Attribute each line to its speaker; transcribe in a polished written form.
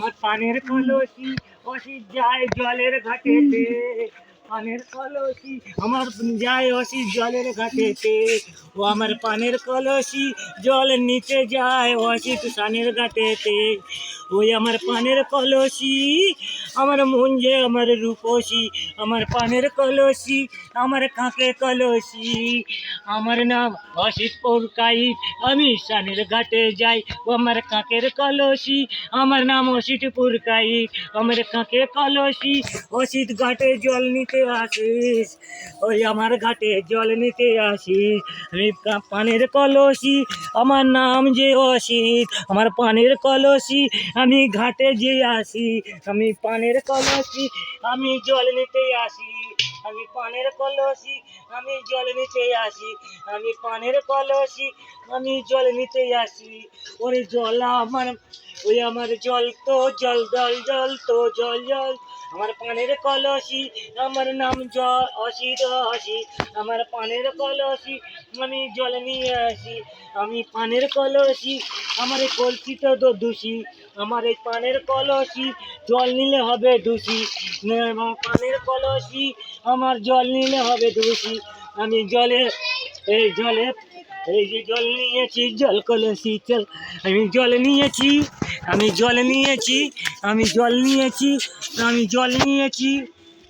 Speaker 1: আমার পানের কলসি অসিত যায় জলের ঘাটেতে, পানের কলসি আমার যায় অসিত জলের ঘাটেতে। ও আমার পানের কলসি জল নিতে যায় অসিত সানের ঘাটেতে। ওই আমার পানের কলসি আমার মুঞ্জে আমার রূপসী, আমার পানের কলসি আমার কাকে কলসি। আমার নাম অসিত পুরকাইত, আমি সানের ঘাটে যাই। ও আমার কাকের কলসি, আমার নাম অসিত পুরকাইত, আমার কাকে কলসি। অসিত ঘাটে জল নিতে আসিস, ওই আমার ঘাটে জল নিতে আসিস। আমি পানের কলসি, আমার নাম যে অসিত, আমার পানের কলসি আমি ঘাটে যে আসি। আমি পানের কলসি আমি জল নিতে আসি, আমি পানের কলসি আমি জল নিতে আসি, আমি পানের কলসি আমি জল নিতে আসি। ওরে জল আমার, ওই আমার জল তো জল জল জল তো জল জল। আমার পানের কলসি আমার নাম জল অসিত অসিত, আমার পানের কলসি আমি জল নিয়ে আসি। আমি পানের কলসি আমার এই কলসিটা তো দূষী, আমার এই পানের কলসি জল নিলে হবে দূষী। আমার পানের কলসি আমার জল নিলে হবে দূষী। আমি জলে এই জলে এই যে জল নিয়েছি জল কলসি চল। আমি জল নিয়েছি, আমি জল নিয়েছি, আমি জল নিয়েছি, আমি জল নিয়েছি।